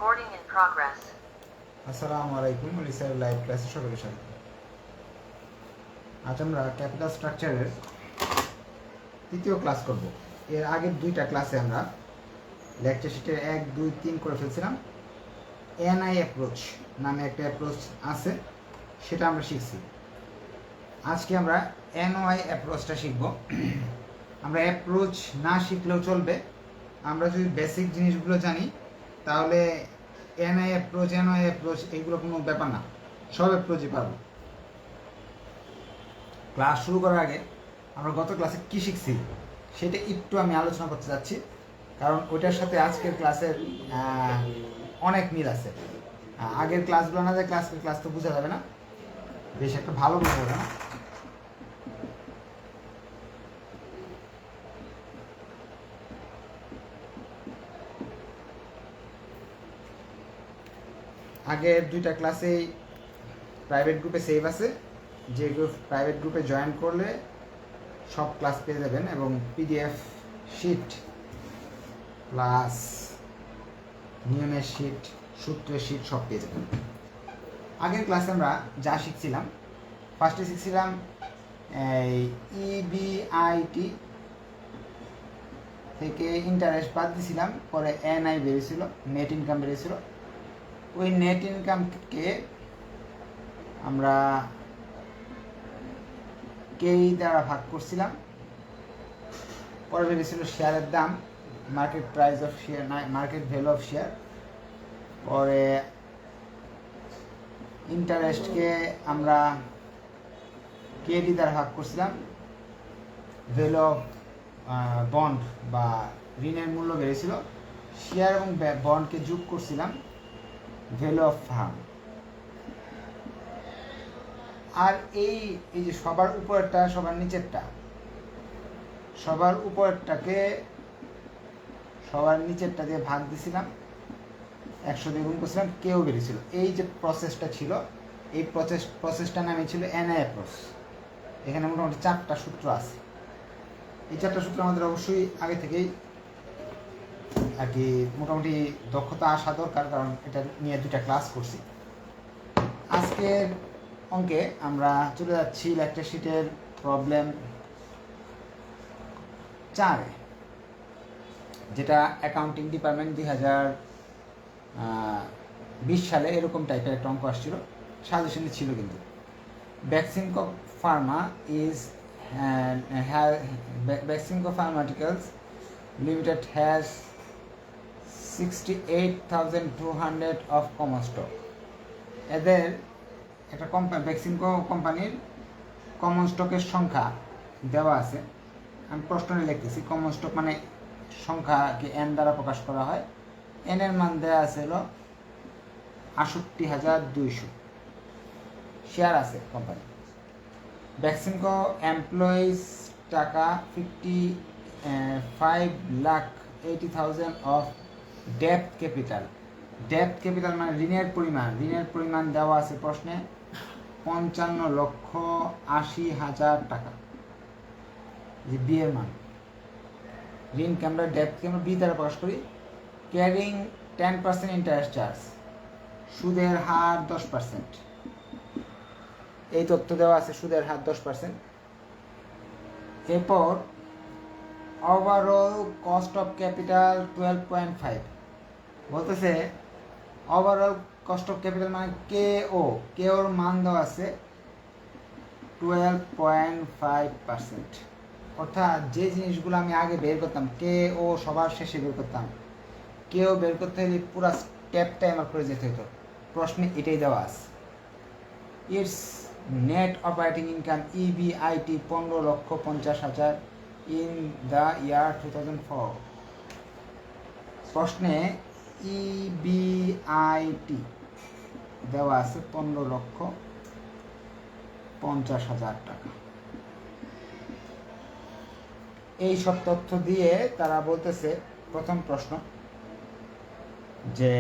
Recording in progress. আসসালামু আলাইকুম লিসার live ক্লাসে সকলকে স্বাগত। আজ আমরা ক্যাপিটাল স্ট্রাকচারের তৃতীয় ক্লাস করব। এর আগের দুইটা ক্লাসে আমরা লেকচার শিটের 1, 2, 3 করে ফেলছিলাম। এনআই অ্যাপ্রোচ নামে একটা অ্যাপ্রোচ আছে, সেটা আমরা শিখছি। আজকে আমরা এনওআই অ্যাপ্রোচটা শিখব। আমরা অ্যাপ্রোচ না শিখলেও চলবে, আমরা যদি বেসিক জিনিসগুলো জানি তাহলে এনআই অ্যাপ্রোচ এইগুলো কোনো ব্যাপার না, সব অ্যাপ্রোচই পারবো। ক্লাস শুরু করার আগে আমরা গত ক্লাসে কী শিখছি সেটা একটু আমি আলোচনা করতে যাচ্ছি, কারণ ওইটার সাথে আজকের ক্লাসের অনেক মিল আছে। আগের ক্লাসগুলো না, যে ক্লাস তো বোঝা যাবে না, বেশ একটা ভালো বোঝা যাবে না। আগের দুইটা ক্লাসেই প্রাইভেট গ্রুপে সেভ আছে, যে প্রাইভেট গ্রুপে জয়েন করলে সব ক্লাস পেয়ে যাবেন এবং পিডিএফ শিট প্লাস নিয়মের শিট, সূত্রের শিট সব পেয়ে যাবেন। আগের ক্লাসে আমরা যা শিখছিলাম, ফার্স্টে শিখছিলাম ইবিআইটি থেকে ইন্টারেস্ট বাদ দিয়েছিলাম, পরে এনআই বেরিয়েছিল, নেট ইনকাম বেরিয়েছিল। ওই নেট ইনকামকে আমরা কেই দ্বারা ভাগ করছিলাম, পরে বেরিয়েছিল শেয়ারের দাম, market price of share, market value of share. পরে ইন্টারেস্টকে আমরা কেডি দ্বারা ভাগ করছিলাম, ভ্যালু অফ বন্ড বা ঋণের মূল্য বেড়েছিল। শেয়ার এবং বন্ডকে যোগ করছিলাম, ভ্যালু অফ ফার্ম। আর এই যে সবার উপরেরটা সবার নিচেরটা, সবার উপরেরটাকে সবার নিচেরটা দিয়ে ভাগ দিছিলাম, 100 দিয়ে গুণ করছিলাম, কেউ বেরিয়েছিল। এই যে প্রসেসটা ছিল, এই প্রসেসটার নামই ছিল এনআই অ্যাপ্রোচ। এখানে মোটামুটি 4টা সূত্র আছে। এই 4টা সূত্র আমাদের অবশ্যই আগে থেকেই আর কি মোটামুটি দক্ষতা আসা দরকার, কারণ এটা নিয়ে 2টা ক্লাস করছি। আজকের অঙ্কে আমরা চলে যাচ্ছি লেকচার শিটের প্রবলেম 4, যেটা অ্যাকাউন্টিং ডিপার্টমেন্ট 2020 সালে এরকম টাইপের একটা অঙ্ক আসছিল, সাজেশনে ছিল। কিন্তু Beximco pharmaceuticals limited has 68,200 of common stock. এদের একটা বেক্সিমকো কোম্পানির কমন স্টকের সংখ্যা দেওয়া আছে। আমি প্রশ্নে লিখতেছি, কমন স্টক মানে সংখ্যাকে এন দ্বারা প্রকাশ করা হয়। এনের মান দেওয়া আছে হলো 68,200 শেয়ার আছে কোম্পানি। বেক্সিমকো এমপ্লয়িজ টাকা 55,80,000 অফ ডেপ্ট ক্যাপিটাল। ডেপ্ট ক্যাপিটাল মানে ঋণের পরিমাণ দেওয়া আছে প্রশ্নে 55,80,000 টাকা। যে বি এর মান, ঋণকে আমরা ডেপ্টকে আমরা বি দ্বারা প্রকাশ করি। ক্যারিং 10% ইন্টারেস্ট চার্জ, সুদের হার 10%। এই তথ্য দেওয়া আছে, সুদের হার 10%। এরপর ওভারঅল কস্ট অফ ক্যাপিটাল 12.5 বলতেছে। ওভারঅল কস্ট অফ ক্যাপিটাল মানে কে ওর মান দেওয়া আছে 12.5%। অর্থাৎ যে জিনিসগুলো আমি আগে বের করতাম, কে ও সবার শেষে বের করতাম, কেউ বের করতে হলে পুরো স্টেপটাই আমার করে যেতে হতো। প্রশ্নে এটাই দেওয়া আছে। It's net operating income EBIT 15,50,000 in the year 2004। প্রশ্নে ইবিআইটি দেওয়া আছে 15,50,000 টাকা। এই সব তথ্য দিয়ে তারা বলতেছে, প্রথম প্রশ্ন যে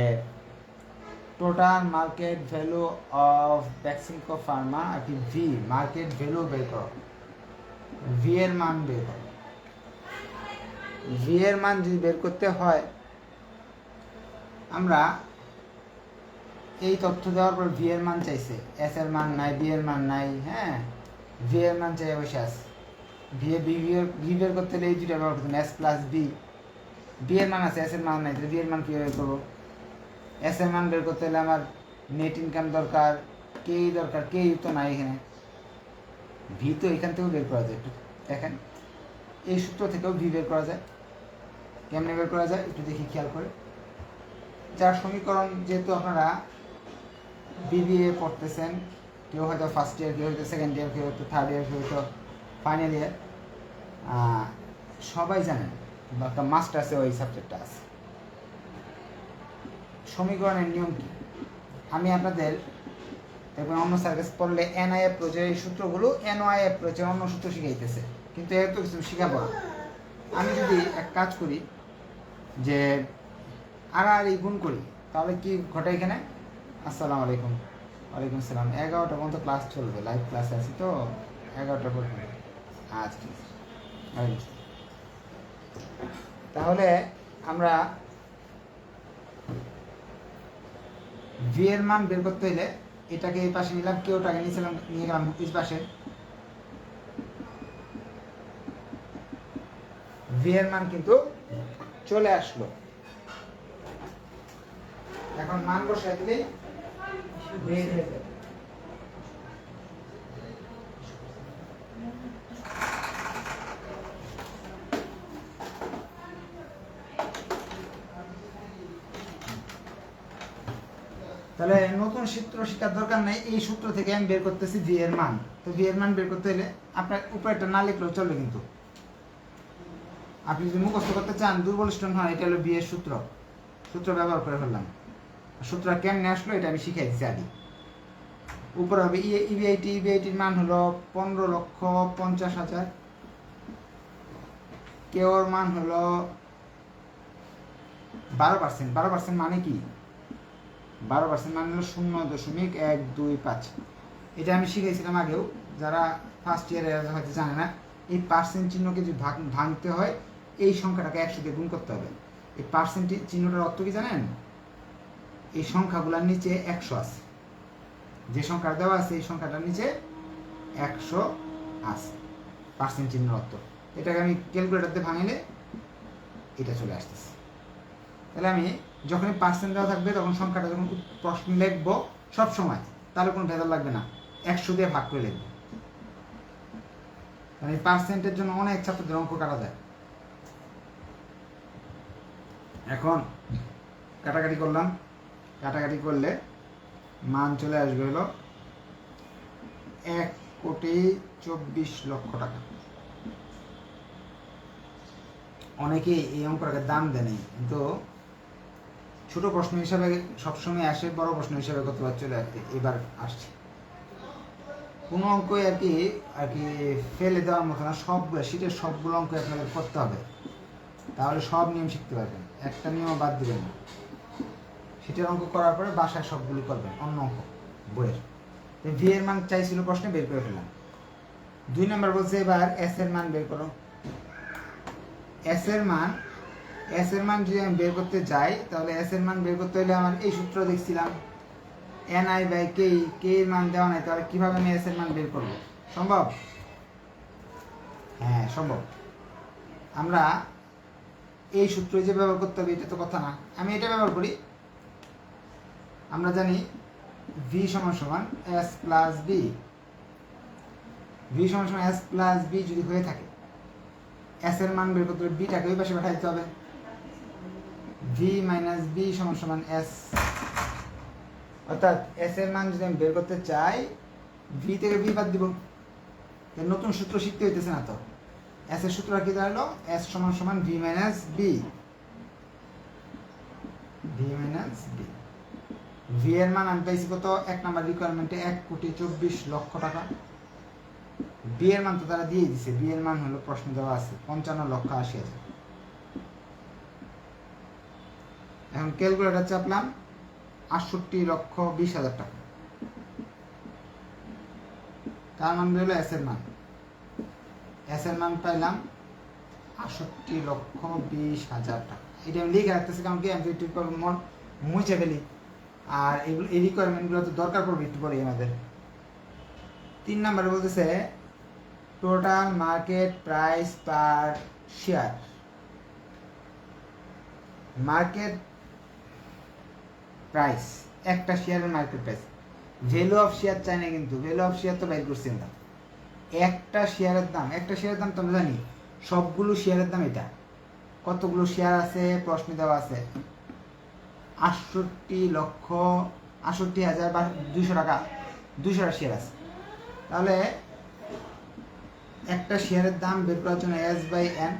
total market value of Beximco pharma, আর কি ভি মার্কেট ভ্যালু বের করো, ভি এর মান বের করো। ভি এর মান যদি বের করতে হয় আমরা এই তথ্য দেওয়ার পর ভি এর মান চাইছে, এস এর মান নাই, বি এর মান নাই, হ্যাঁ, ভি এর মান চাই বসে আছে। ভি বের করতে হলে এই দুইটা ব্যবহার করতে এস প্লাস বি। বি এর মান আছে, এস এর মান নাই, তাহলে বি এর মান কীভাবে করবো? এস এর মান বের করতে হলে আমার নেট ইনকাম দরকার, কেই দরকার, কেই তো নাই এখানে। ভি তো এখান থেকেও বের করা যায়, একটু দেখেন, এই সূত্র থেকেও ভি বের করা যায়। কেমনে বের করা যায় একটু দেখি খেয়াল করে। যার সমীকরণ, যেহেতু আপনারা বিবিএ পড়তেছেন, কেউ হয়তো ফার্স্ট ইয়ার, কেউ হয়তো সেকেন্ড ইয়ার, কেউ হয়তো থার্ড ইয়ার, কেউ হয়তো ফাইনাল ইয়ার, সবাই জানেন বা একটা মাস্ট আছে, ওই সাবজেক্টটা আছে। সমীকরণের নিয়ম কি আমি আপনাদের দেখবেন অন্য স্যার কাছে পড়লে এনআই অ্যাপ্রোচের এই সূত্রগুলো এনওয়াই অ্যাপ্রোচের অন্য সূত্র শিখাইতেছে, কিন্তু এত কিছু শিখাবো না। আমি যদি এক কাজ করি যে আর এই গুণ করি, তাহলে কি ঘটে এখানে? আসসালামু আলাইকুম। ওয়ালাইকুম আসসালাম। 11টা পর্যন্ত ক্লাস চলবে, লাইভ ক্লাসে আছি তো, 11টা পর্যন্ত। আচ্ছা, তাহলে আমরা ভি এর মান বের করতে হলে এটাকে এই পাশে নিলাম, কেউটাকে নিয়েছিলাম, নিয়ে গেলাম এই পাশে। ভি এর মান কিন্তু চলে আসলো। এখন মান বসাই দিলেই বের হয়ে যাবে। তাহলে নতুন সূত্র শেখার দরকার নেই, এই সূত্র থেকে আমি বের করতেছি ভি এর মান। তো ভি এর মান বের করতে হলে আপনার উপরেরটা না লিখলেও চলবে, কিন্তু আপনি যদি মুখস্থ করতে চান, দুর্বল স্টোন হয়, এটা হলো ভি এর সূত্র, সূত্র ব্যবহার করে ফেললাম। সূত্র কেমনে আসলো এটা আমি শিখাই দিচ্ছি আগে। উপরে হবে ইবিআইটি, ইবিআইটির মান হলো 15,50,000। কেওর মান হলো 12%। 12% মানে কি? 12% মানে হলো 0.125। এটা আমি শিখাইছিলাম আগেও, যারা ফার্স্ট ইয়ারে হয়তো জানে না। এই পার্সেন্ট চিহ্নকে যদি ভাঙতে হয়, এই সংখ্যাটাকে 100 দিয়ে গুণ করতে হবে। এই পার্সেন্ট চিহ্নটার অর্থ কি জানেন? এই সংখ্যাগুলোর নিচে 100 আছে, যে সংখ্যা দেওয়া আছে এই সংখ্যাটার নিচে 100 আছে, পার্সেন্ট চিহ্নের অর্থ। এটাকে আমি ক্যালকুলেটরতে ভাঙিলে এটা চলে আসতেছে। তাহলে আমি যখনই পার্সেন্ট দেওয়া থাকবে, তখন সংখ্যাটা যখন প্রশ্ন লিখবো সব সময়, তাহলে কোনো ভেজাল লাগবে না, 100 দিয়ে ভাগ করে লিখবো। মানে পার্সেন্টের জন্য অনেক ছাত্রদের অঙ্ক কাটা যায়। এখন কাটাকাটি করলাম, কাটাকাটি করলে মান চলে আসবে হলো 1,24,00,000 টাকা। অনেকেই এই অঙ্কটাকে দাম দেয় নাই, কিন্তু ছোট প্রশ্ন হিসাবে সবসময় আসে, বড় প্রশ্ন হিসাবে কতবার চলে আসে, এবার আসছে। কোনো অঙ্কই আর কি ফেলে দেওয়ার মতো না, সবগুলো শীতের সবগুলো অঙ্ক আপনাদের করতে হবে, তাহলে সব নিয়ম শিখতে পারবেন, একটা নিয়ম বাদ দিবেন না। শীতের অঙ্ক করার পরে বাসায় সবগুলি করবেন, অন্য অঙ্ক বইয়ের। ভি এর মান চাইছিল প্রশ্নে, বের করে ফেললাম। 2 নম্বর বলছে এবার এস এর মান বের করো। এস এর মান যদি আমি বের করতে যাই, তাহলে এস এর মান বের করতে হলে আমার এই সূত্র দেখছিলাম, এনআই বাই কে, কে এর মান দেওয়া নাই, তাহলে কিভাবে আমি এস এর মান বের করবো? সম্ভব? হ্যাঁ সম্ভব। আমরা এই সূত্র যে ব্যবহার করতে হবে এটা তো কথা না, আমি এটা ব্যবহার করি। আমরা জানি ভি সমান সমান এস প্লাস বি। ভি সমান সমান এস প্লাস বি যদি হয়ে থাকে, এস এর মান বের করতে হলে বিটাকে ওই পাশে পাঠাইতে হবে। ভি মাইনাস বি সমান সমান এস, অর্থাৎ এস এর মান যদি আমি বের করতে চাই, ভি থেকে বি বাদ দিব। নতুন সূত্র শিখতে হইতেছে না তো। এস এর সূত্র কি দাঁড়ালো? এস সমান সমান V minus B. V minus B. V এর মান আমি পাইছি কত? 1 নাম্বার রিকোয়ারমেন্টে 1,24,00,000 টাকা। বি এর মান তো তারা দিয়ে দিছে, বি এর মান হলো প্রশ্ন দেওয়া আছে 55,80,000। এখন ক্যালকুলেটর চাপলাম 68,20,000 টাকা। তার মান হলো এস এর মান। এস এর মান পাইলাম 68,20,000 টাকা। এটা আমি লিখে রাখতেছি, কারণ কি আমি মুছে ফেলি, আর এগুলো এই রিকোয়ারমেন্টগুলো তো দরকার পড়বে একটু পরে আমাদের। 3 নম্বরে বলতেছে total market price per share. Market price, একটা শেয়ারের market price, value of share চাই না কিন্তু, ভ্যালু অফ শেয়ার তো বাইর করছি আমরা। একটা শেয়ারের দাম তো আমরা জানি সবগুলো শেয়ারের দাম এটা। কতগুলো শেয়ার আছে প্রশ্নে দেওয়া আছে, 68,68,200 টাকা, 200টা শেয়ার আছে। তাহলে একটা শেয়ারের দাম বের করার জন্য S/N,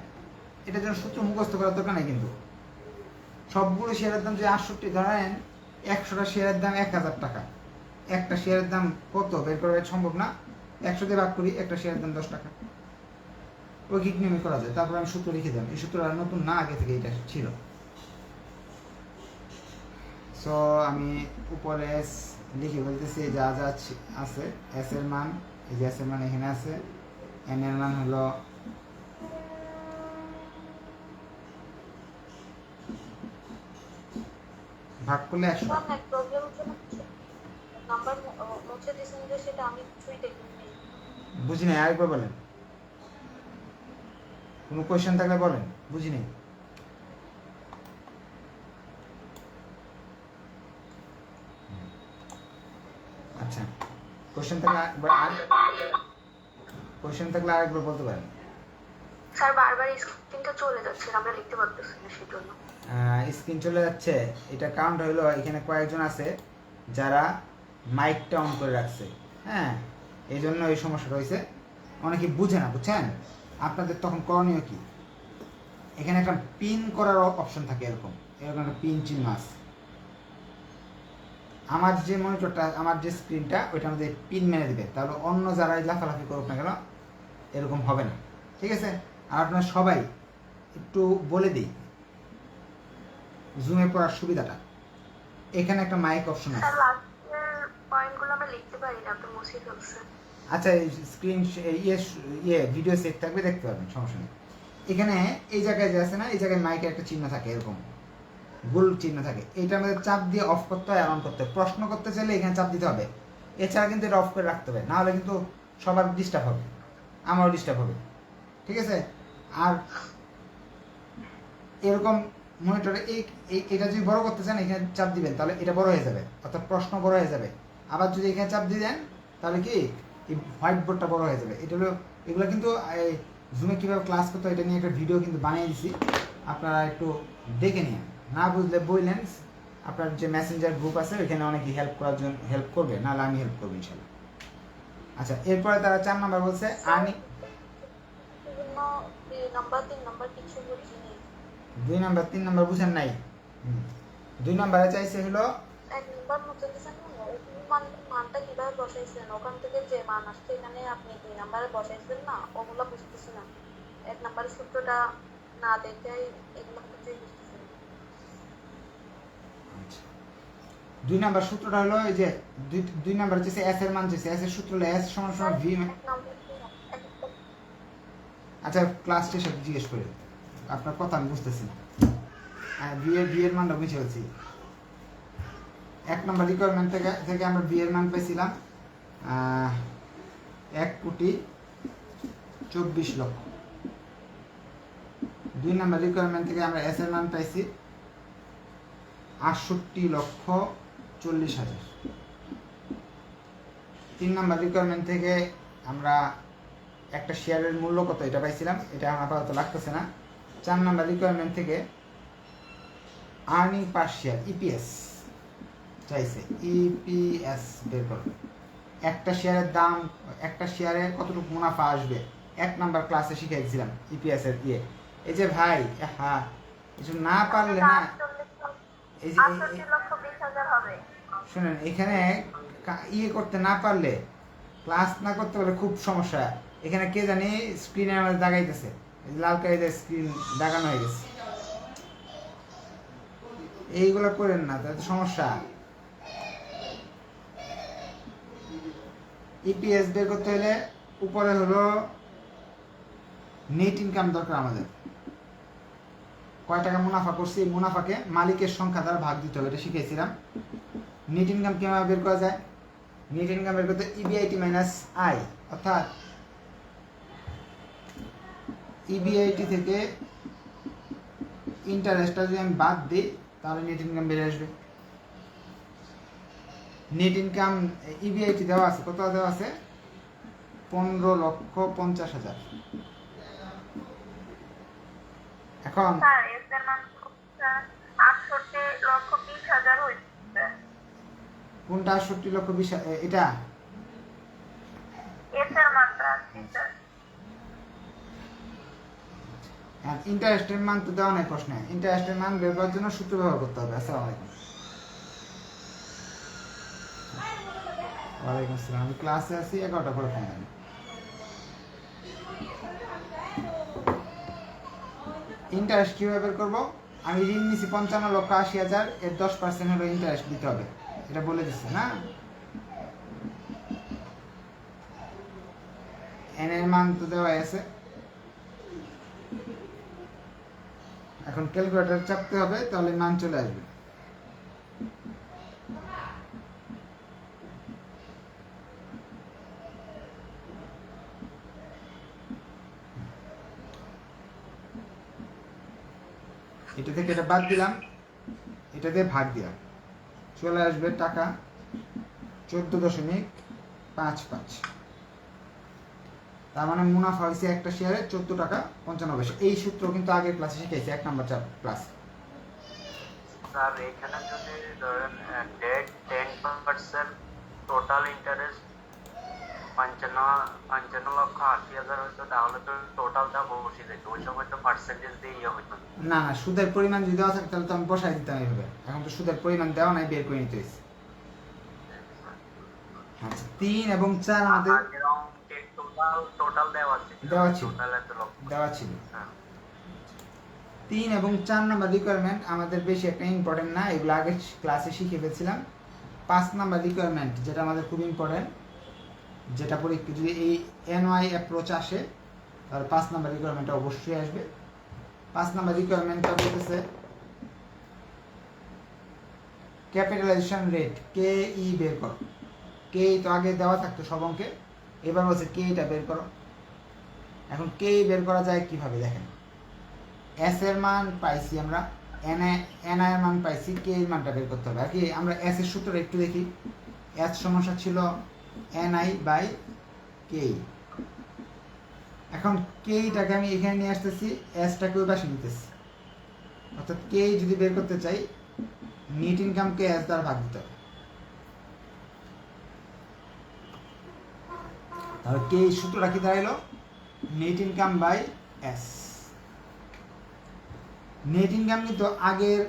এটার জন্য সূত্র মুখস্থ করার দরকার নেই কিন্তু। সবগুলো শেয়ারের দাম যে 68, ধরেন 100টা শেয়ারের দাম 1000 টাকা, একটা শেয়ারের দাম কত বের করা সম্ভব না, 100 দিয়ে ভাগ করি, একটা শেয়ারের দাম 10 টাকা। ঐকিক নিয়মে করা যায়। তারপর আমি সূত্র লিখে দিলাম, এই সূত্রটা নতুন না, আগে থেকে এটা ছিল। সো আমি উপরে এস লিখে বলতেছি যা যা আছে। এস এর মান, এই যে এস এর মান এখানে আছে, এন এর মান হলো ভাগ করলে 100। বুঝি নাই, আরেকবার বলেন। কোনো কোয়েশ্চেন থাকলে বলেন, বুঝি নাই। আচ্ছা, কোয়েশ্চেন থাকলে আরেকবার বলতে পারেন। স্যার বারবার স্ক্রিনটা চলে যাচ্ছে, আমরা লিখতে পারতেছি না সেজন্য। স্ক্রিন চলে যাচ্ছে, এটা কাউন্ট হইলো। এখানে কয়েকজন আছে যারা মাইকটা অন করে রাখছে, হ্যাঁ, এই জন্য এই সমস্যাটা হয়েছে। অনেকে বুঝে না, বুঝছেন? আপনাদের তখন করণীয় কি, এখানে একটা পিন করার অপশন থাকে, এরকম একটা পিন চিহ্ন আছে। আমার যে মনিটরটা, আমার যে স্ক্রিনটা, ওইটা আমাদের পিন মেরে দেবে, তাহলে অন্য যারাই লাফালাফি করুক না কেন এরকম হবে না, ঠিক আছে? আর আপনারা সবাই একটু বলে দিই জুমে পড়ার সুবিধাটা। এখানে একটা মাইক অপশন আছে। পয়েন্টগুলো আমরা লিখতে পারি না, আপনি মুছে ফেলছেন। আচ্ছা, এই স্ক্রিন ভিডিও সেভ থাকবে, দেখতে পারবেন, সমস্যা নেই। এখানে এই জায়গায় যে আছে না, এই জায়গায় মাইকের একটা চিহ্ন থাকে, এরকম গোল চিহ্ন থাকে। এটা আমাদের চাপ দিয়ে অফ করতে হয়, অন করতে হয়। প্রশ্ন করতে চাইলে এখানে চাপ দিতে হবে, এছাড়া কিন্তু এটা অফ করে রাখতে হবে, নাহলে কিন্তু সবার ডিস্টার্ব হবে, আমারও ডিস্টার্ব হবে, ঠিক আছে? আর এরকম মনিটরে এটা যদি বড় করতে চান, এখানে চাপ দিবেন, তাহলে এটা বড় হয়ে যাবে, অর্থাৎ প্রশ্ন বড় হয়ে যাবে। আবার যদি এখানে চাপ দিয়ে দেন, তাহলে কি এই হোয়াইট বোর্ডটা বড় হয়ে যাবে। এটা হলো, এগুলো কিন্তু এই জুমে কীভাবে ক্লাস করতে হয় এটা নিয়ে একটা ভিডিও কিন্তু বানিয়ে দিছি, আপনারা একটু দেখে নিন। না বুঝলে বললেন, আপনার যে মেসেঞ্জার গ্রুপ আছে ওইখানে অনেকে হেল্প করবে, নাহলে আমি হেল্প করবো ইনশাল্লাহ। আচ্ছা, এরপরে তারা 4 নাম্বার বলছে আর্নিং। 2 নাম্বার 3 নাম্বার বুঝেন নাই। 2 নাম্বারে চাইছে হলো মানটা কিভাবে বসাইছেন, ওখান থেকে যে মান আসছে এখানে আপনি 2 নাম্বারে বসাইছেন না, ওগুলো বুঝতেছি না। 1 নাম্বারের সূত্রটা না দেখে এগুলো কিছুই বুঝতেছি না। 2 নাম্বার সূত্রটা হলো এই যে 2 নাম্বার চাইছে এস এর মান চাইছে, এস এর সূত্র হলো এস সমান সমান ভি। আচ্ছা, ক্লাস শেষে জিজ্ঞেস করে, আপনার কথা আমি বুঝতেছি না। ভি এর মানটা বুঝে ফেলছি। 1 নম্বর রিকোয়ারমেন্ট থেকে আমরা বি এর মান পেয়েছিলাম 1,24,00,000। 2 নম্বর রিকোয়ারমেন্ট থেকে আমরা এস এর মান পাইছি 68,40,000। 3 নম্বর রিকোয়ারমেন্ট থেকে আমরা একটা শেয়ারের মূল্য কত এটা পাইছিলাম, এটা আপাতত লাগতেছে না। 4 নম্বর রিকোয়ারমেন্ট থেকে আর্নিং পার শেয়ার ইপিএস চাইছে, ইপিএস বের করো। একটা শেয়ারের দাম, একটা শেয়ারে কতটুকু মুনাফা আসবে 1 নাম্বার ক্লাসে শিখাইছিলাম ইপিএস এর এই যে ভাই, হ্যাঁ, কিছু না পারলে না, এই যে শুনেন, এখানে করতে না পারলে, ক্লাস না করতে পারলে খুব সমস্যা। এখানে কে জানি স্ক্রিনে আমাদের দাগাইতেছে, লাল কালিতে স্ক্রিন দাগানো হয়ে গেছে। এইগুলো করেন না, তাতে সমস্যা। ইপিএস বের করতে হলে উপরে হলো নেট ইনকাম দরকার আমাদের, কয় টাকা মুনাফা করছি, মুনাফাকে মালিকের সংখ্যা দ্বারা ভাগ দিতে হবে, এটা শিখেছিলাম। নেট ইনকাম কিভাবে বের করা যায়? নেট ইনকাম বের করতে ইবিআইটি মাইনাস আই, অর্থাৎ ইবিআইটি থেকে ইন্টারেস্টটা যদি আমি বাদ দিই তাহলে নেট ইনকাম বেড়ে আসবে। নেট ইনকাম ইবিআইটি দেওয়া আছে, কত দেওয়া আছে? 15,50,000। এখন স্যার এস এর মান 68,20,000 হইছে। কোনটা 68,20,000? এটা এস এর মানটা আছে স্যার। ইন্টারেস্টের মান তো দেওয়া নাই প্রশ্নে। ইন্টারেস্টের মান বের করার জন্য সূত্র ব্যবহার করতে হবে। আসসালামু আলাইকুম। ওয়ালাইকুম আসসালাম। আমি ক্লাসে আছি, 11টা পরে ফোন দেন। ইন্টারেস্ট কিভাবে বের করবো? আমি ঋণ নিছি 55,80,000, এর 10% হলো ইন্টারেস্ট দিতে হবে, এটা বলে দিচ্ছে না? এন এর মান তো দেওয়া আছে। এখন ক্যালকুলেটর চাপতে হবে, তাহলে মান চলে আসবে। এটা থেকে এটা বাদ দিলাম, এটা দিয়ে ভাগ দিলাম, চলে আসবে টাকা 14.55। তার মানে মুনাফা হয়েছে একটা শেয়ারে 14 টাকা 95 পয়সা। এই সূত্র কিন্তু আগের ক্লাসে শিখাইছে, 1 নম্বর ক্লাস। স্যার এখানে যদি ধরেন ডেট 10% টোটাল ইন্টারেস্ট 55,80,000 হইতো, তাহলে তো টোটালটা বসে যেত। ওই সময় তো পার্সেন্টেজ দিয়ে ইয়ে হইতো না না, সুদের পরিমাণ যদি দেওয়া থাকে তাহলে তো আমি বসাই দিতাম এইভাবে। এখন তো সুদের পরিমাণ দেওয়া নাই, বের করে নিতে হয়েছে। আচ্ছা, 3 এবং 4 আমাদের টোটাল দেওয়া ছিল। দেওয়া ছিল। টোটাল এত লক্ষ। দেওয়া ছিল। হ্যাঁ। 3 এবং 4 নাম্বার রিকোয়ারমেন্ট আমাদের বেশি একটা ইম্পর্টেন্ট না, এগুলো আগে ক্লাসে শিখে ফেলছিলাম। 5 নাম্বার রিকোয়ারমেন্ট যেটা আমাদের খুব ইম্পর্টেন্ট, যেটা পরীক্ষা যদি এই এনওয়াই অ্যাপ্রোচ আসে তাহলে 5 নাম্বার রিকোয়ারমেন্টটা অবশ্যই আসবে। 5 নাম্বার রিকোয়ারমেন্টটা বলতেছে ক্যাপিটালাইজেশন রেট, কে ই বের করো। কে তো আগে দেওয়া থাকতো সব অঙ্কে, এবার বলছে কে এটা বের করো। এখন কে বের করা যায় কিভাবে দেখেন। এস এর মান পাইছি আমরা, এন এর মান পাইছি, কে এর মানটা বের করতে হবে। আর কি আমরা এস এর সূত্রটা একটু দেখি। এস সমস্যা ছিল এনআই বাই কে। এখন কেটাকে আমি এখানে নিয়ে আসতেছি, এসটাকে ওই পাশে নিতেছি। অর্থাৎ কে যদি বের করতে চাই, নেট ইনকামকে এস দ্বারা ভাগ দিতে হবে। তাহলে কে সূত্রটা কি দাঁড়াইলো? Net income by S. Net income কিন্তু আগের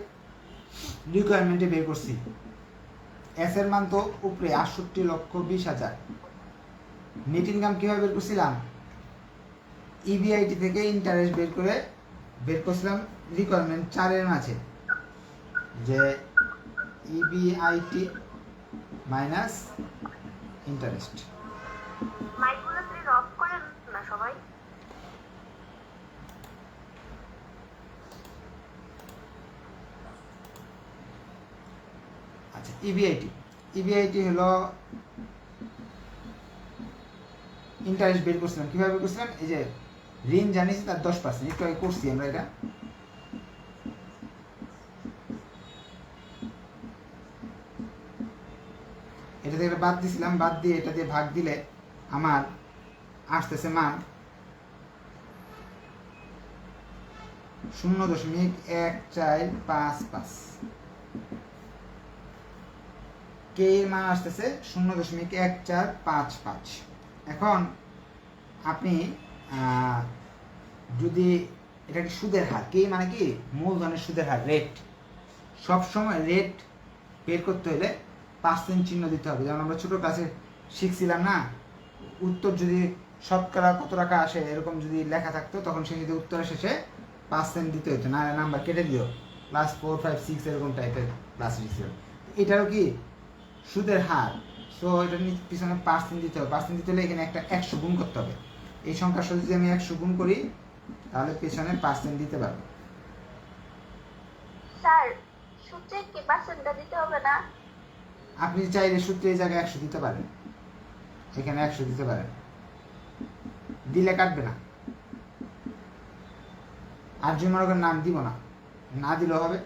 রিকোয়ারমেন্টে বের করছি। এস এর মান তো উপরে 68,20,000। নেট ইনকাম কিভাবে বের করছিলাম? ইবিআইটি থেকে ইন্টারেস্ট বের করছিলাম রিকোয়ারমেন্ট 4 এর মাঝে, যে ইবিআইটি মাইনাস ইন্টারেস্ট। মাইকগুলো প্লিজ অফ করেন না সবাই। আচ্ছা, ইবিআইটি হলো ইন্টারেস্ট বের করছিলাম। কিভাবে বের করছিলাম? এই যে ঋণ জানিয়েছি তার 10%, একটু আগে করছি আমরা এটা। এটা থেকে বাদ দিছিলাম, বাদ দিয়ে এটা দিয়ে ভাগ দিলে আমার আসতেছে মান 0.1455। কে এর মান আসতেছে 0.1455। এখন আপনি যদি এটাকে সুদের হার, কে মানে কি মূলধনের সুদের হার, রেট। সবসময় রেট বের করতে হলে পার্সেন্ট চিহ্ন দিতে হবে। যেমন আমরা ছোট ক্লাসে শিখছিলাম না, উত্তর যদি শতকরা কত টাকা আসে এরকম যদি লেখা থাকতো, তখন সে যদি উত্তরের শেষে পার্সেন্ট দিতে হতো, না নাম্বার কেটে দিও, ক্লাস 4, 5, 6 এরকম টাইপের ক্লাস শিখছিল। এটারও কি সুদের হার, সো এটা পিছনে পার্সেন্ট দিতে হবে। পার্সেন্ট দিতে হলে এখানে একটা 100 গুণ করতে হবে। এই সংখ্যার সাথে যদি আমি 100 গুণ করি তাহলে পিছনে পার্সেন্ট দিতে পারবো। স্যার সূত্রে কি পার্সেন্টটা দিতে হবে না? আপনি চাইলে সূত্রে এই জায়গায় 100 দিতে পারেন, এখানে 100 দিতে পারেন, দিলে কাটবে না। আর যদি মনে করেন নাম দিব না, না দিলেও হবে,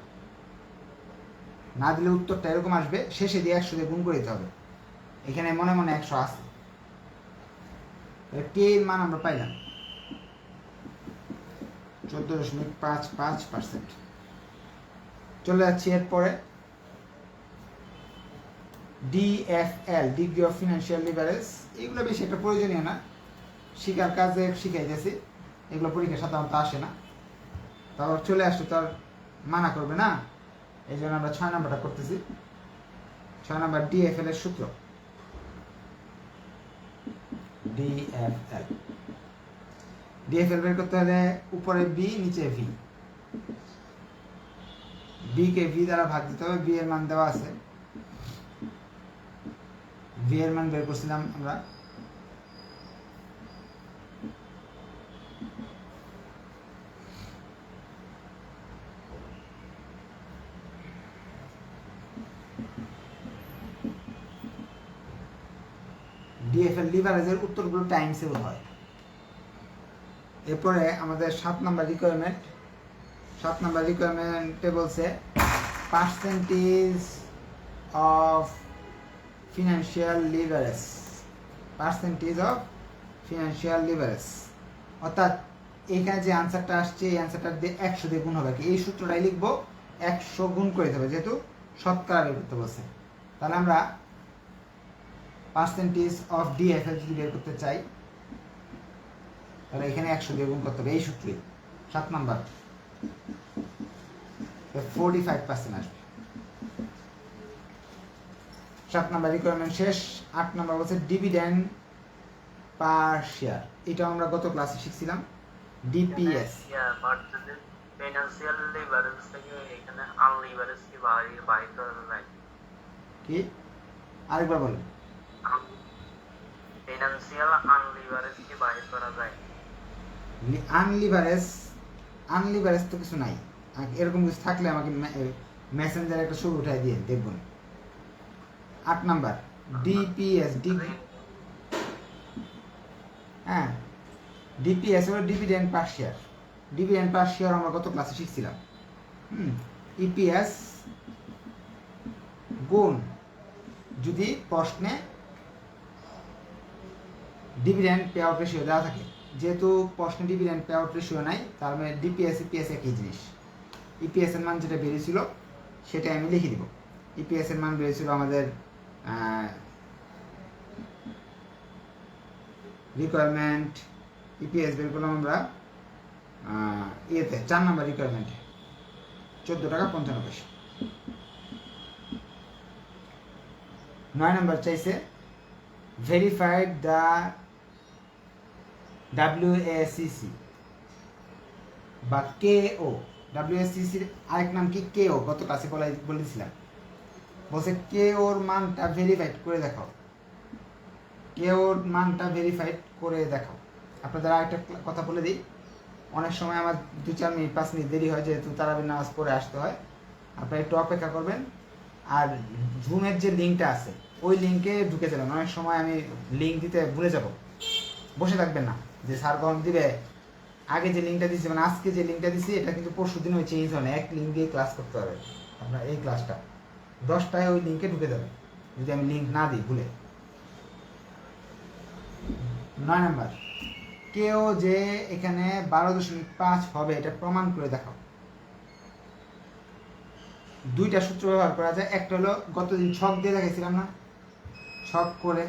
না দিলে উত্তরটা এরকম আসবে, শেষে দিয়ে 100 দিয়ে গুণ করে দিতে হবে। এখানে মনে মনে 100 আছে, কে এর মান আমরা পাইলাম 14.55%। চলে যাচ্ছি এরপরে DFL, degree of financial leverage. এগুলো বেশি একটা প্রয়োজনীয় না, শিখার কাজে শিখাইতেছি, এগুলো পরীক্ষা সাধারণত আসে না, তারপর চলে আসলে তো আর মানা করবে না, এই জন্য আমরা 6 নাম্বারটা করতেছি। 6 নাম্বার DFL এর সূত্র। DFL বের করতে হলে উপরে B নিচে V, B কে V দ্বারা ভাগ দিতে হবে। B এর মান দেওয়া আছে, V এর মান বের করছিলাম আমরা, DFL লিভারেজের উত্তরগুলো টাইমসেও হয়। এরপরে আমাদের 7 নাম্বার রিকোয়ারমেন্ট। 7 নাম্বার রিকোয়ারমেন্টে বলছে percentage of financial leverage, percentage of financial leverage, অর্থাৎ এইখানে যে আনসারটা আসছে এই আনসারটা দিয়ে 100 দিয়ে গুণ হবে। এই সূত্রটাই লিখবো, 100 গুণ করে দিতে হবে, যেহেতু শতকরা বের করতে বলছে। তাহলে আমরা পার্সেন্টেজ অফ DFL যদি বের করতে চাই, তাহলে এখানে 100 দিয়ে গুণ করতে হবে, এই সূত্রে 7 নাম্বার 45% আসবে। 7 নাম্বার রিকোয়ারমেন্ট শেষ। 8 নাম্বার বলছে ডিভিডেন্ড পার শেয়ার, এটা আমরা গত ক্লাসে শিখছিলাম, DPS। ফিনান্সিয়াল লিভারেজ থেকে এখানে আনলিভারেজ কি বাহির করা যায়? কি আরেকবার বলেন। ফিনান্সিয়াল আনলিভারেজ কি বাহির করা যায়? আনলিভারেজ তো কিছু নাই, এরকম কিছু থাকলে আমাকে মেসেঞ্জারে একটা ছবি উঠাই দিয়ে দেখবেন। 8 নাম্বার DPS, হ্যাঁ DPS হলো ডিভিডেন্ড পার শেয়ার। ডিভিডেন্ড পার শেয়ার আমরা গত ক্লাসে শিখছিলাম। EPS গুণ, যদি প্রশ্নে ডিভিডেন্ড পে আউট রেশিও দেওয়া থাকে, যেহেতু প্রশ্নে ডিভিডেন্ড পে আউট রেশিও নাই, তার মানে DPS EPS একই জিনিস। EPS এর মান যেটা বেরিয়েছিল সেটা আমি লিখে দিব। EPS এর মান বেরিয়েছিল আমাদের রিকোয়ারমেন্ট, EPS বের করলাম আমরা ইয়েতে 4 নাম্বার রিকোয়ারমেন্টে 14 টাকা 55 পয়সা। 9 নাম্বার চাইছে ভেরিফাইড দ্য WACC বা KO। WACC আরেক নাম কি? KO, গত ক্লাসে বলেছিলাম। বলছে KO এর মানটা ভেরিফাইড করে দেখাও, KO এর মানটা ভেরিফাইড করে দেখাও। আপনাদের আরেকটা কথা বলে দিই, অনেক সময় আমার 2-4 মিনিট 5 মিনিট দেরি হয়, যেহেতু তারাবির নামাজ পড়ে আসতে হয়। আপনারা একটু অপেক্ষা করবেন, আর জুমের যে লিঙ্কটা আছে ওই লিঙ্কে ঢুকে যাবেন। অনেক সময় আমি লিঙ্ক দিতে ভুলে যাব, বসে থাকবেন না যে স্যার কখন দিবে। আগে যে লিঙ্কটা দিচ্ছি, মানে আজকে যে লিঙ্কটা দিচ্ছি, এটা কিন্তু পরশু দিন ওই চেঞ্জ হয় না, এক লিঙ্ক দিয়ে ক্লাস করতে হবে। আপনার এই ক্লাসটা 10টায় ওই লিঙ্কে ঢুকে যাবে যদি আমি লিঙ্ক না দিই ভুলে। 9 নাম্বার কেউ যে এখানে 12.5 হবে এটা প্রমাণ করে দেখাও। 2টা সূত্র ব্যবহার করা যায়। একটা হলো গতদিন ছক দিয়ে দেখাইছিলাম না, ছক করে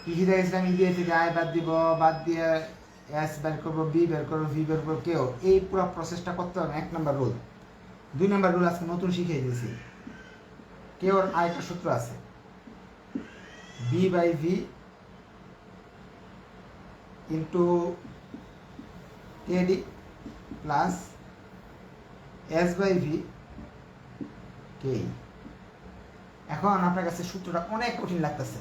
কি কি দেখাইছিলাম, ই দিয়ে থেকে আয় বাদ দিব, বাদ দিয়ে এস বের করবো, বি বের করবো, ভি বের করবো, কেউ এই পুরো প্রসেসটা করতে হবে। 1 নাম্বার রুল। 2 নাম্বার রুল আজকে নতুন শিখিয়ে দিয়েছি। কেউ আরেকটা সূত্র আছে, B by V into KD plus S by V কে। এখন আপনার কাছে সূত্রটা অনেক কঠিন লাগতেছে,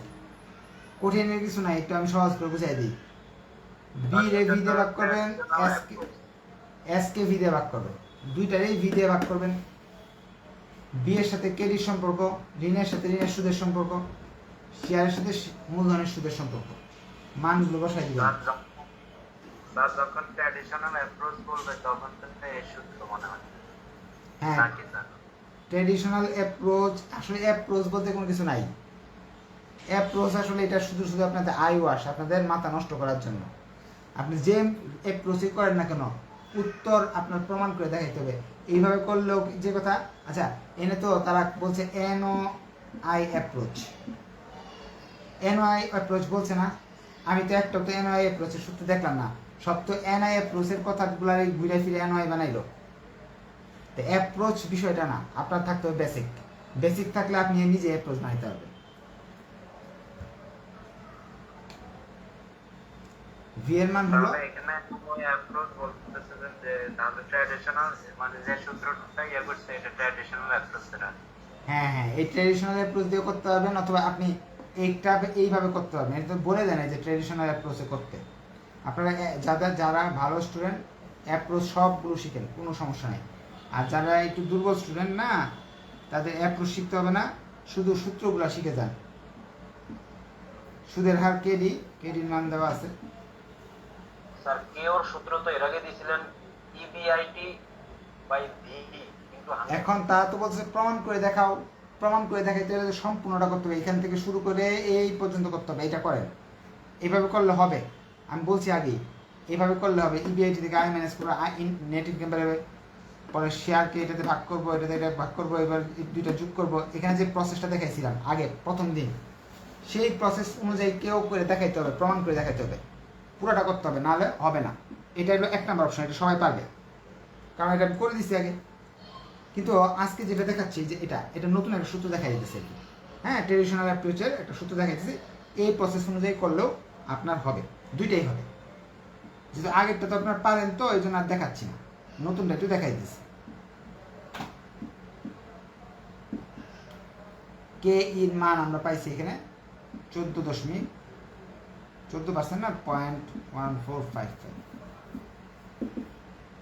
কঠিনের কিছু নাই, একটু আমি সহজ করে বুঝাই দিই। বি রে ভি দিয়ে ভাগ করবেন, এস কে ভি দিয়ে ভাগ করবেন, দুইটারেই ভি দিয়ে ভাগ করবেন। বি এর সাথে কেডির সম্পর্ক, ঋণের সাথে ঋণের সুদের সম্পর্ক, শেয়ারের সাথে মূলধনের সুদের সম্পর্ক, মানগুলো বসাই দিবেন। স্যার যখন ট্র্যাডিশনাল অ্যাপ্রোচ বলবে তখন তো এই সূত্র মনে হয় হ্যাঁ, নাকি স্যার? ট্র্যাডিশনাল অ্যাপ্রোচ, আসলে অ্যাপ্রোচ বলতে কোনো কিছু নাই। অ্যাপ্রোচ আসলে এটা শুধু শুধু আপনাদের আই ওয়াশ, আপনাদের মাথা নষ্ট করার জন্য। আপনি যে অ্যাপ্রোচই করেন না কেন, উত্তর আপনার প্রমাণ করে দেখাইতে হবে। এইভাবে করলেও যে কথা, আচ্ছা এনে তো তারা বলছে NO I approach, NO I approach বলছে না, আমি তো একটা তো এনও আই অ্যাপ্রোচের সূত্র দেখলাম না, সব তো এন আই অ্যাপ্রোচের কথাগুলো ঘুরে ফিরে এনও আই বানাইলো। তো অ্যাপ্রোচ বিষয়টা না, আপনার থাকতে হবে বেসিক। বেসিক থাকলে আপনি নিজে অ্যাপ্রোচ বানাইতে পারবেন। ভি এর মান হলো, তাহলে এখানে ওই অ্যাপ্রোচ বলতেছেন যে তাহলে ট্র্যাডিশনাল মানে যে সূত্রটা ইয়ে করছে এটা ট্র্যাডিশনাল অ্যাপ্রোচ এটা। হ্যাঁ হ্যাঁ, এই ট্র্যাডিশনাল অ্যাপ্রোচ দিয়ে করতে পারবেন, অথবা আপনি এইটা এইভাবে করতে পারবেন। এটা তো বলে দেন যে ট্র্যাডিশনাল অ্যাপ্রোচে করতে। আপনারা যারা ভালো স্টুডেন্ট অ্যাপ্রোচ সবগুলো শিখেন, কোনো সমস্যা নেই। আর যারা একটু দুর্বল স্টুডেন্ট না, তাদের অ্যাপ্রোচ শিখতে হবে না, শুধু সূত্রগুলো শিখে যান। সুদের হার কেডির মান দেওয়া আছে। স্যার কে ওর সূত্র তো এর আগে দিয়েছিলেন ইবিআইটি বাই ভিই, কিন্তু এখন তারা তো বলছে প্রমাণ করে দেখাও। প্রমাণ করে দেখাইতে হলে সম্পূর্ণটা করতে হবে, এখান থেকে শুরু করে এই পর্যন্ত করতে হবে। এটা করেন, এইভাবে করলে হবে। আমি বলছি আগে এইভাবে করলে হবে। ইবিআইটি থেকে আই ম্যানেজ করবো, নেট ইনকাম বেরোবে, পরে শেয়ারকে এটাতে ভাগ করবো, এটাতে এটা ভাগ করবো, এবার দুইটা যোগ করবো। এখানে যে প্রসেসটা দেখাইছিলাম আগে প্রথম দিন, সেই প্রসেস অনুযায়ী কেউ করে দেখাইতে হবে, প্রমাণ করে দেখাইতে হবে, পুরোটা করতে হবে, নাহলে হবে না। এটা হলো 1 নম্বর অপশন, এটা সবাই পারবে, কারণ এটা আমি করে দিচ্ছি আগে। কিন্তু আজকে যেটা দেখাচ্ছি যে এটা নতুন একটা সূত্র দেখা যাচ্ছে। হ্যাঁ, ট্রেডিশনাল অ্যাপ্রোচের একটা সূত্র দেখা যাচ্ছে, এই প্রসেস অনুযায়ী করলেও আপনার হবে, দুইটাই হবে। যেহেতু আগেরটা তো আপনার পারেন, তো এই জন্য আর দেখাচ্ছি না, নতুনটা একটু দেখাই দিচ্ছি। কে এর মান আমরা পাইছি এখানে 14% না 0.1455।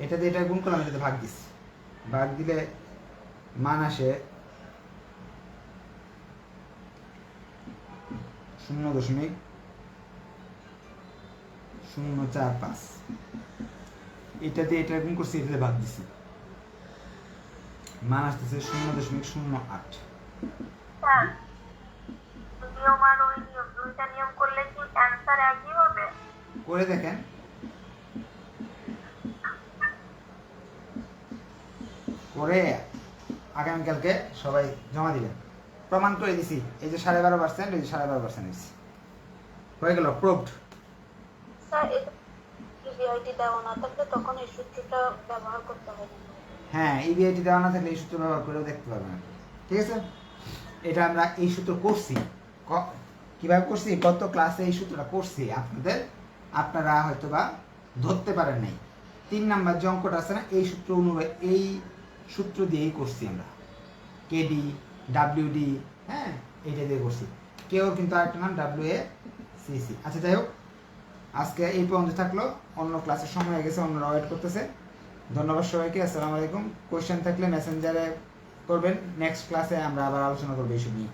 এটা দিয়ে এটা গুণ করলাম, এটাতে ভাগ দিচ্ছি, ভাগ দিলে মান আসে 0.045। এটা দিয়ে এটা গুণ করছি, এটাতে ভাগ দিচ্ছি, মান আসতেছে 0.08। নিয়ম আর ওই নিয়ম, দুইটা নিয়ম করলে কি অ্যান্সার একই হবে? করে দেখেন। করে আগামীকালকে সবাই জমা দিবেন। প্রমাণ করে দিছি, এই যে 12.5%, এই যে 12.5% দিচ্ছি, হয়ে গেল, প্রুভড। স্যার এটা ইবিআইটি দেওয়া না থাকলে তখন এই সূত্রটা ব্যবহার করতে হবে। হ্যাঁ, ইবিআইটি দেওয়া না থাকলে এই সূত্র ব্যবহার করেও দেখতে পারবেন আর কি। ঠিক আছে, এটা আমরা এই সূত্র করছি, কিভাবে করছি, গত ক্লাসে এই সূত্রটা করছি, আপনারা হয়তো বা ধরতে পারেন নাই। 3 নাম্বার যে অঙ্কটা আছে না, এই সূত্র অনুযায়ী, এই সূত্র দিয়েই করছি আমরা, কেডি ডাব্লিউডি, হ্যাঁ এইটা দিয়ে করছি। কেউ কিন্তু আরেকটা নাম WACC। আচ্ছা যাই হোক, আজকে এই পর্যন্ত থাকলো, অন্য ক্লাসের সময় হয়ে গেছে, অন্যরা ওয়েট করতেছে। ধন্যবাদ সবাইকে, আসসালামু আলাইকুম। কোয়েশ্চেন থাকলে মেসেঞ্জারে করবেন, নেক্সট ক্লাসে আমরা আবার আলোচনা করবো এইসব নিয়ে।